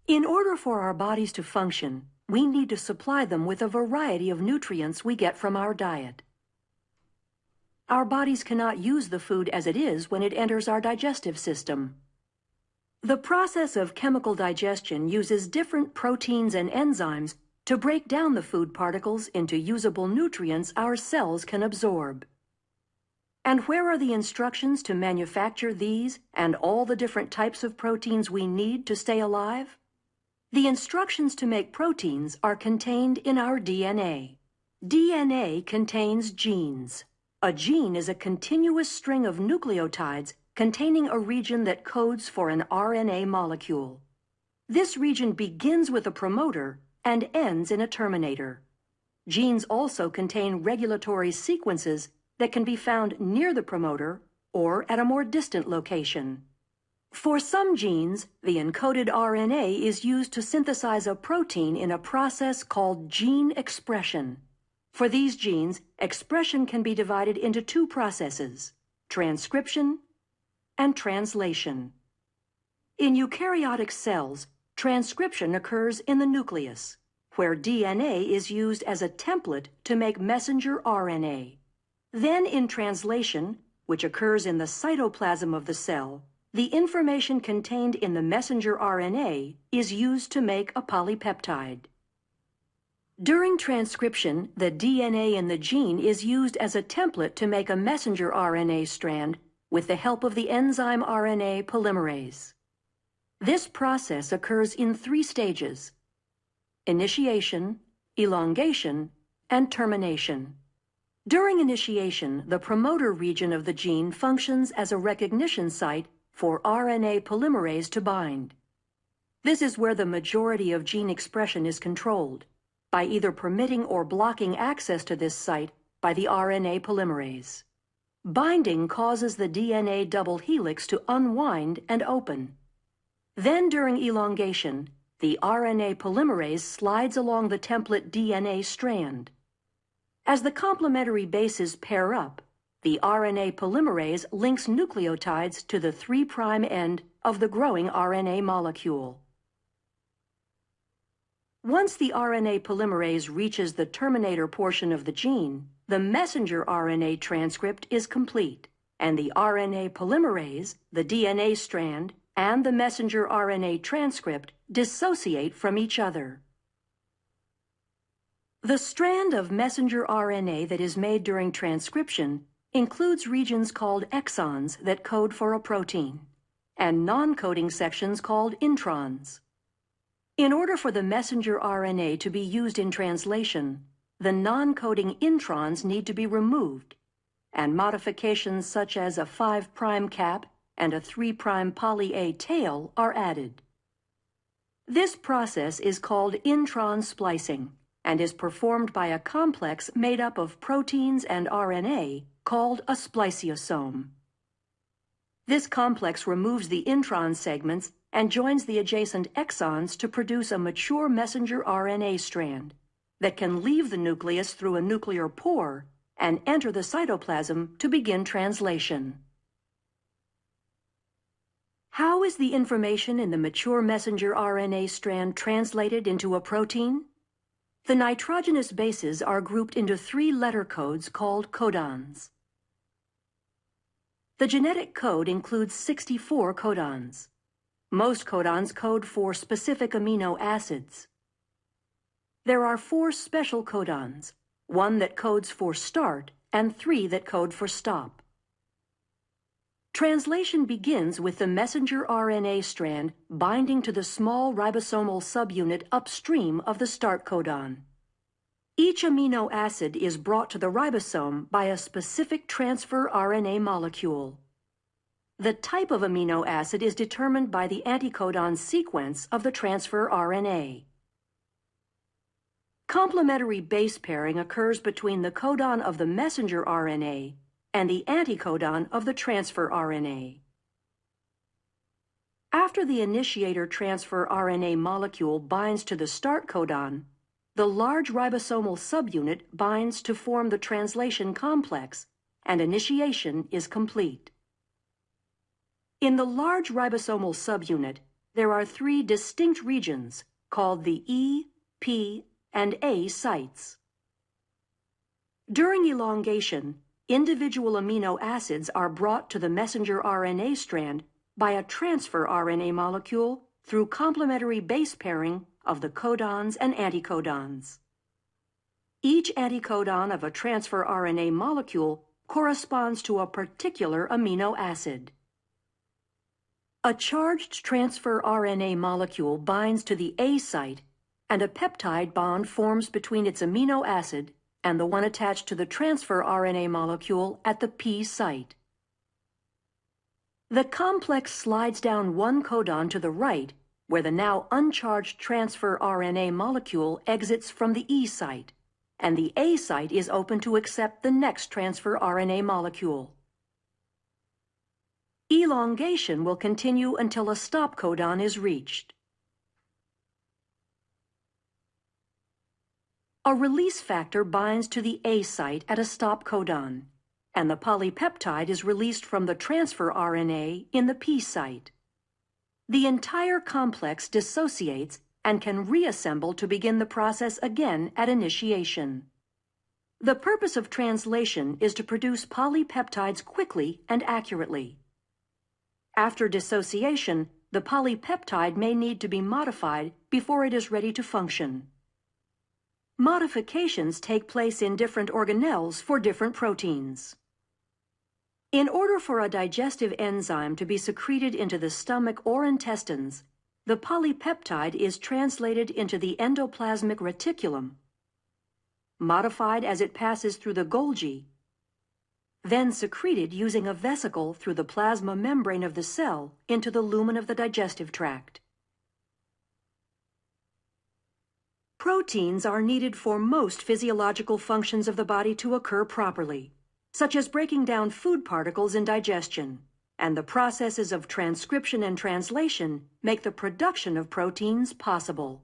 In order for our bodies to function, we need to supply them with a variety of nutrients we get from our diet. Our bodies cannot use the food as it is when it enters our digestive system. The process of chemical digestion uses different proteins and enzymes to break down the food particles into usable nutrients our cells can absorb. And where are the instructions to manufacture these and all the different types of proteins we need to stay alive? The instructions to make proteins are contained in our DNA. DNA contains genes. A gene is a continuous string of nucleotides containing a region that codes for an RNA molecule. This region begins with a promoter and ends in a terminator. Genes also contain regulatory sequences that can be found near the promoter or at a more distant location. For some genes, the encoded RNA is used to synthesize a protein in a process called gene expression. For these genes, expression can be divided into two processes: transcription and translation. In eukaryotic cells, transcription occurs in the nucleus, where DNA is used as a template to make messenger RNA. Then in translation, which occurs in the cytoplasm of the cell, the information contained in the messenger RNA is used to make a polypeptide. During transcription, the DNA in the gene is used as a template to make a messenger RNA strand with the help of the enzyme RNA polymerase. This process occurs in 3 stages: initiation, elongation, and termination. During initiation, the promoter region of the gene functions as a recognition site for RNA polymerase to bind. This is where the majority of gene expression is controlled, by either permitting or blocking access to this site by the RNA polymerase. Binding causes the DNA double helix to unwind and open. Then during elongation, the RNA polymerase slides along the template DNA strand. As the complementary bases pair up, the RNA polymerase links nucleotides to the 3' end of the growing RNA molecule. Once the RNA polymerase reaches the terminator portion of the gene, the messenger RNA transcript is complete, and the RNA polymerase, the DNA strand, and the messenger RNA transcript dissociate from each other. The strand of messenger RNA that is made during transcription includes regions called exons that code for a protein, and non-coding sections called introns. In order for the messenger RNA to be used in translation, the non-coding introns need to be removed, and modifications such as a 5' cap and a 3' poly A tail are added. This process is called intron splicing and is performed by a complex made up of proteins and RNA called a spliceosome. This complex removes the intron segments and joins the adjacent exons to produce a mature messenger RNA strand that can leave the nucleus through a nuclear pore and enter the cytoplasm to begin translation. How is the information in the mature messenger RNA strand translated into a protein? The nitrogenous bases are grouped into 3 letter codes called codons. The genetic code includes 64 codons. Most codons code for specific amino acids. There are 4 special codons, 1 that codes for start and 3 that code for stop. Translation begins with the messenger RNA strand binding to the small ribosomal subunit upstream of the start codon. Each amino acid is brought to the ribosome by a specific transfer RNA molecule. The type of amino acid is determined by the anticodon sequence of the transfer RNA. Complementary base pairing occurs between the codon of the messenger RNA and the anticodon of the transfer RNA. After the initiator transfer RNA molecule binds to the start codon, the large ribosomal subunit binds to form the translation complex, and initiation is complete. In the large ribosomal subunit, there are three distinct regions called the E, P, and A sites. During elongation, individual amino acids are brought to the messenger RNA strand by a transfer RNA molecule through complementary base pairing of the codons and anticodons. Each anticodon of a transfer RNA molecule corresponds to a particular amino acid. A charged transfer RNA molecule binds to the A site, and a peptide bond forms between its amino acid and the one attached to the transfer RNA molecule at the P site. The complex slides down one codon to the right, where the now uncharged transfer RNA molecule exits from the E site, and the A site is open to accept the next transfer RNA molecule. Elongation will continue until a stop codon is reached. A release factor binds to the A site at a stop codon, and the polypeptide is released from the transfer RNA in the P site. The entire complex dissociates and can reassemble to begin the process again at initiation. The purpose of translation is to produce polypeptides quickly and accurately. After dissociation, the polypeptide may need to be modified before it is ready to function. Modifications take place in different organelles for different proteins. In order for a digestive enzyme to be secreted into the stomach or intestines, the polypeptide is translated into the endoplasmic reticulum, modified as it passes through the Golgi, then secreted using a vesicle through the plasma membrane of the cell into the lumen of the digestive tract. Proteins are needed for most physiological functions of the body to occur properly, such as breaking down food particles in digestion, and the processes of transcription and translation make the production of proteins possible.